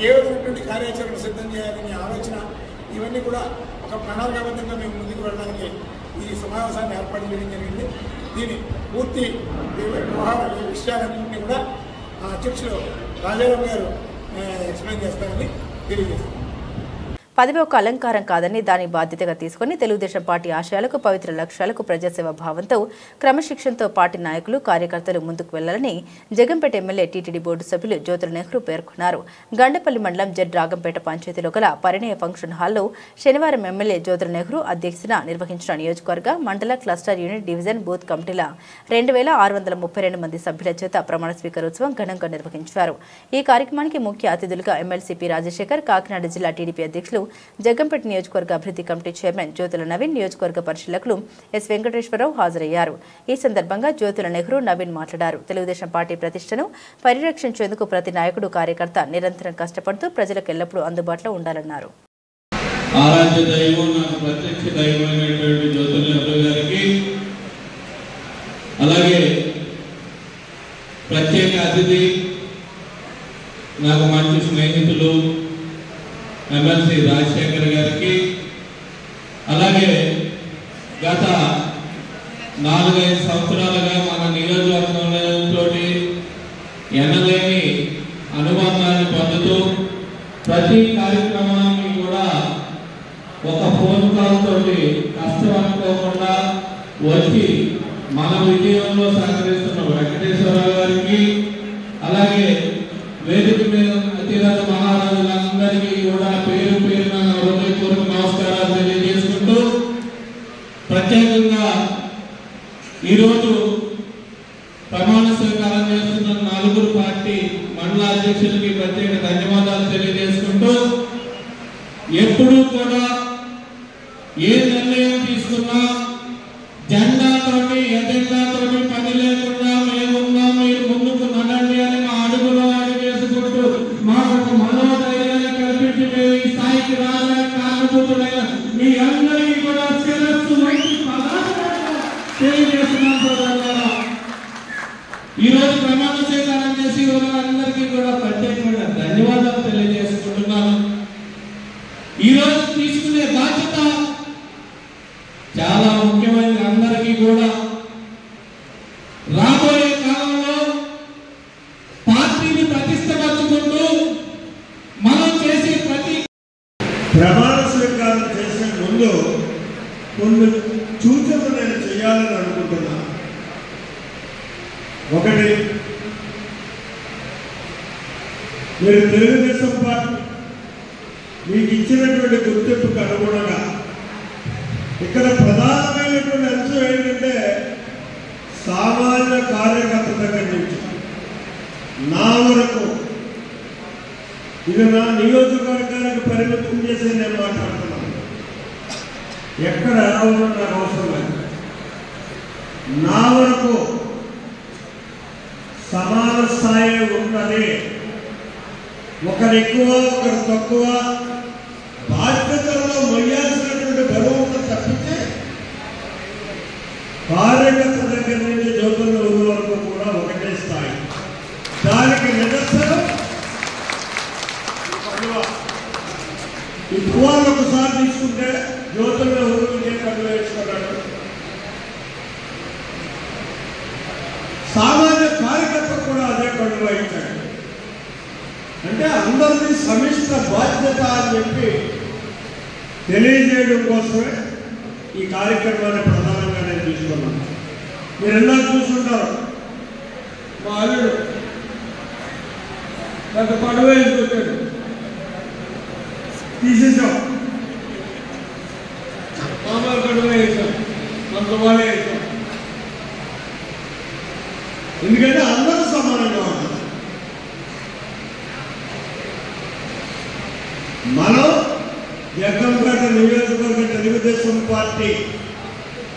ఏ విధమైనటువంటి కార్యాచరణ సిద్ధం చేయాలనే ఆలోచన, ఇవన్నీ కూడా ఒక ప్రణాళికాబద్ధంగా మేము ముందుకు వెళ్ళడానికి ఈ సమావేశాన్ని ఏర్పాటు చేయడం జరిగింది. దీని పూర్తి విషయాలన్నింటినీ కూడా అధ్యక్షులు రాజారాం గారు ఎక్స్ప్లెయిన్ చేస్తారని తెలియజేస్తారు. పదవి ఒక అలంకారం కాదని దాని బాధ్యతగా తీసుకుని తెలుగుదేశం పార్టీ ఆశయాలకు, పవిత్ర లక్ష్యాలకు ప్రజాసేవ భావంతో క్రమశిక్షణతో పార్టీ నాయకులు, కార్యకర్తలు ముందుకు వెళ్లాలని జగంపేట ఎమ్మెల్యే టీటీడీ బోర్డు సభ్యులు జ్యోతుల నెహ్రూ పేర్కొన్నారు. గండపల్లి మండలం జెడ్ రాగంపేట పంచాయతీలో గల పరిణయ ఫంక్షన్ హాల్లో శనివారం ఎమ్మెల్యే జ్యోతుల నెహ్రూ అధ్యక్షతన నిర్వహించిన నియోజకవర్గ, మండల, క్లస్టర్ యూనిట్, డివిజన్, బూత్ కమిటీల 2632 మంది సభ్యుల చేత ప్రమాణ స్వీకారోత్సవం ఘనంగా నిర్వహించారు. ఈ కార్యక్రమానికి ముఖ్య అతిథులుగా ఎమ్మెల్సీ పి రాజశేఖర్, కాకినాడ జిల్లా టీడీపీ అధ్యక్షులు, జగంపేట నియోజకవర్గ అభివృద్ధి కమిటీ చైర్మన్ జ్యోతుల నవీన్, నియోజకవర్గ పరిశీలకులు ఎస్ వెంకటేశ్వరరావు హాజరయ్యారు. ఈ సందర్భంగా జ్యోతుల నెహ్రూ, నవీన్ మాట్లాడారు. తెలుగుదేశం పార్టీ ప్రతిష్టను పరిరక్షించేందుకు ప్రతి నాయకుడు, కార్యకర్త నిరంతరం కష్టపడుతూ ప్రజలకు ఎల్లప్పుడూ అందుబాటులో ఉండాలన్నారు. ఆరాధ్య దైవం, నాకు ప్రత్యక్ష దైవమైనటువంటి జ్యోతుల నెహ్రూ గారికి, అలాగే ప్రత్యేక అతిథి నాకు మంచి స్నేహితులు ఎమ్మెల్సీ రాజశేఖర్ గారికి, అలాగే గత 4-5 సంవత్సరాలుగా మన నియోజకవర్గంతో ఎనలేని అనుబంధాన్ని పొందుతూ ప్రతి కార్యక్రమాన్ని కూడా ఒక ఫోన్ కాల్ తోటి కష్టం అనుకోకుండా వచ్చి మన విజయంలో సహకరిస్తున్న వెంకటేశ్వరరావు గారికి, అలాగే వేదిక మీద అతిరథ మహారాజులందరికీ కూడా పేరు పేరున హృదయపూర్వక నమస్కారాలు తెలియజేసుకుంటూ, ప్రత్యేకంగా ఈరోజు ప్రమాణ స్వీకారం చేస్తున్న 4 పార్టీ మండల అధ్యక్షులకి ప్రత్యేక ధన్యవాదాలు తెలియజేసుకుంటూ, ఎప్పుడూ కూడా ఏ నిర్ణయం తీసుకున్నా జెండాతోటి, ఎజెండాతోటి పని లేకుండా మేమున్నాం, మీరు ముందుకు నడండి అని మా అడుగులో అడుగేసుకుంటూ మాకు ఒక మనోధైర్యాన్ని కల్పించి మేము ఈ స్థాయికి రావడానికి కారణభూతులైన మీ అందరికీ కూడా శిరస్సు వంటి తెలియజేస్తున్నాం. సోదరులారా, ఈరోజు ప్రమాణ స్వీకారం చేసి వాళ్ళందరికీ కూడా ప్రత్యేకమైన ధన్యవాదాలు తెలియజేసుకుంటున్నాను. ఈరోజు తీసుకునే బాధ్యత చాలా ముఖ్యమైనది. అందరికీ కూడా రాబోయే కాలంలో పార్టీని ప్రతిష్టపరచుకుంటూ మనం చేసే ప్రతి ప్రమాణ స్వీకారం చేసే ముందు కొన్ని సూచనలు నేను చేయాలని అనుకుంటున్నాను. ఒకటి, మీరు తెలుగుదేశం పార్టీ మీకు ఇచ్చినటువంటి గుర్తింపుకు అనుగుణంగా ఇక్కడ ప్రధానమైనటువంటి అంశం ఏంటంటే సామాన్య కార్యకర్త దగ్గర నుంచి నా వరకు ఇది నా నియోజకవర్గానికి పరిమితం చేసి నేను మాట్లాడుతున్నాను. ఎక్కడ ఎలా ఉన్నా నాకు అవసరం లేదు. నా వరకు సమాన స్థాయి ఉన్నది. ఒకరు ఎక్కువ, ఒకరు తక్కువ, బాధ్యతల్లో మొయ్యాల్సినటువంటి బరువును తప్పితే కార్యకర్త దగ్గర నుంచి జ్యోతుల నెహ్రూ వరకు కూడా ఒకటే స్థాయి. దానికి నిదర్శనం ఈ తువాలు ఒకసారి తీసుకుంటే జ్యోతుల నెహ్రూ ఇదే కండువా వేసుకున్నాడు. సామాన్య కార్యకర్త కూడా అదే కండువా ఇచ్చాడు. అంటే అందరినీ సమిష్ట బాధ్యత అని చెప్పి తెలియజేయడం కోసమే ఈ కార్యక్రమాన్ని ప్రధానంగా నేను తీసుకున్నాను. మీరు ఎలా చూస్తుంటారు, మా అల్లుడు గత పడవ వేసుకొచ్చాడు, తీసేసాం, మామూలు పడవ వేసాం, కొంత వాళ్ళే వేసాం. ఎందుకంటే అందరూ సమానంగా ఉంటారు. మనం జగ్గంపేట నియోజకవర్గ తెలుగుదేశం పార్టీ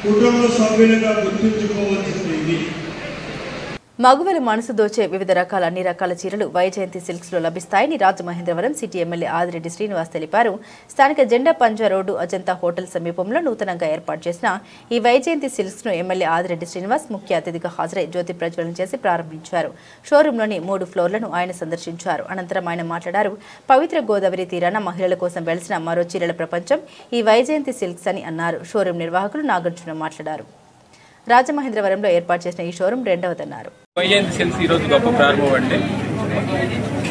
కుటుంబ సభ్యులుగా గుర్తించుకోవాల్సింది ఇది. మగువలు మనసు దోచే వివిధ రకాల అన్ని రకాల చీరలు వైజయంతి సిల్క్స్ లో లభిస్తాయని రాజమహేంద్రవరం సిటీ ఎమ్మెల్యే ఆదిరెడ్డి శ్రీనివాస్ తెలిపారు. స్థానిక జెండా పంజా రోడ్డు అజంతా హోటల్ సమీపంలో నూతనంగా ఏర్పాటు చేసిన ఈ వైజయంతి సిల్క్స్ ను ఎమ్మెల్యే ఆదిరెడ్డి శ్రీనివాస్ ముఖ్య అతిథిగా హాజరై జ్యోతి ప్రజ్వలన చేసి ప్రారంభించారు. షోరూంలోని 3 ఫ్లోర్లను ఆయన సందర్శించారు. అనంతరం ఆయన మాట్లాడారు. పవిత్ర గోదావరి తీరాన మహిళల కోసం వెలిసిన మరో చీరల ప్రపంచం ఈ వైజయంతి సిల్క్స్ అని అన్నారు. షోరూం నిర్వాహకులు నాగార్జున మాట్లాడారు. రాజమహేంద్రవరంలో ఏర్పాటు చేసిన ఈ షోరూం రెండవదన్నారు. వైజయంతి సిల్క్స్ ఈ రోజు గొప్ప ప్రారంభం అండి.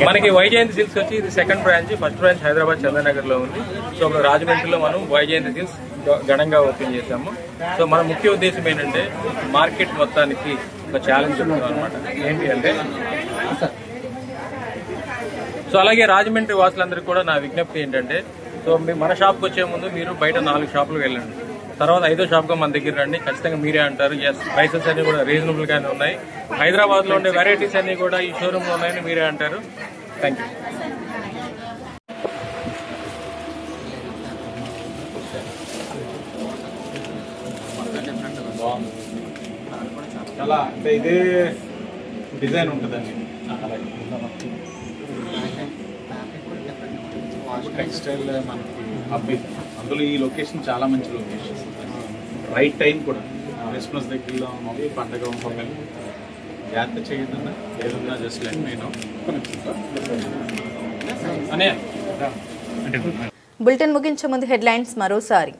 మనకి వైజయంతి సిల్క్స్ వచ్చి ఇది second branch. First branch Hyderabad Chandranagar లో ఉంది. సో రాజమండ్రిలో మనం వైజయంతి సిల్క్స్ ఘనంగా ఓపెన్ చేశాము. సో మన ముఖ్య ఉద్దేశం ఏంటంటే మార్కెట్ మొత్తానికి ఒక ఛాలెంజ్ చెప్తున్నాం అనమాట. ఏంటి అంటే సో అలాగే రాజమండ్రి వాసులందరికీ కూడా నా విజ్ఞప్తి ఏంటంటే సో మన షాప్కి వచ్చే ముందు మీరు బయట 4 షాపులకు వెళ్ళండి. తర్వాత 5వ షాప్గా మన దగ్గర రండి. ఖచ్చితంగా మీరే అంటారు ఎస్ ప్రైసెస్ అన్ని కూడా రీజనబుల్ గానే ఉన్నాయి. హైదరాబాద్ లో ఉండే వెరైటీస్ అన్ని కూడా ఈ షోరూమ్ లో ఉన్నాయని మీరే అంటారు. Thank you. చాలా అంటే ఇదే డిజైన్ ఉంటుందండి. టెక్స్టైల్ మనకి అబ్బి అందులో ఈ లొకేషన్ చాలా మంచి లొకేషన్. రైట్ టైం కూడా క్రిస్మస్ దగ్గరలో ఉంది. పండగ పొంగల్ జాగ్రత్త చేయదన్నా ఏదన్నా just let me know. Bulletin ముగించే ముందు హెడ్లైన్స్ మరోసారి.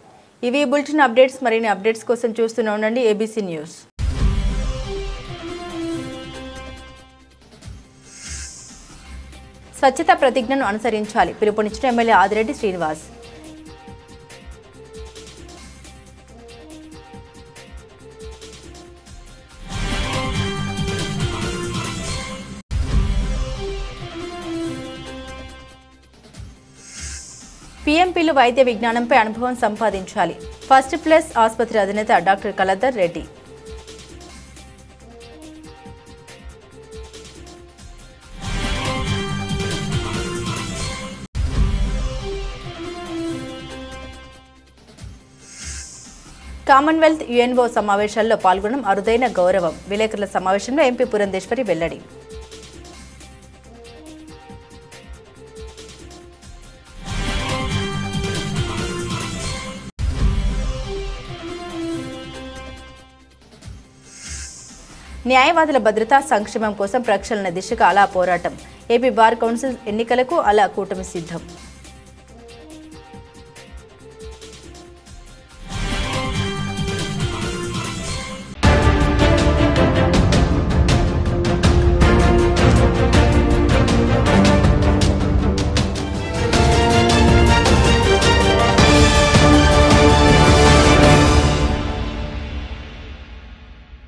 ఇవి బులెటిన్ అప్డేట్స్. మరిన్ని అప్డేట్స్ కోసం చూస్తూనే ఉండండి ఏబీసీ న్యూస్. స్వచ్ఛత ప్రతిజ్ఞను అనుసరించాలి పిలుపునిచ్చిన ఎమ్మెల్యే ఆదిరెడ్డి శ్రీనివాస్. పీఎంపీలు వైద్య విజ్ఞానంపై అనుభవం సంపాదించాలి ఫస్ట్ ప్లస్ ఆసుపత్రి అధినేత డాక్టర్ కలద్దర్ రెడ్డి. కామన్వెల్త్ యుఎన్ఓ సమావేశాల్లో పాల్గొనడం అరుదైన గౌరవం. విలేకరుల సమావేశంలో ఎంపీ పురంధేశ్వరి వెల్లడి. న్యాయవాదుల భద్రతా సంక్షేమం కోసం ప్రక్షాళన దిశగా అలా పోరాటం. ఏపీ బార్ కౌన్సిల్ ఎన్నికలకు అలా కూటమి సిద్ధం.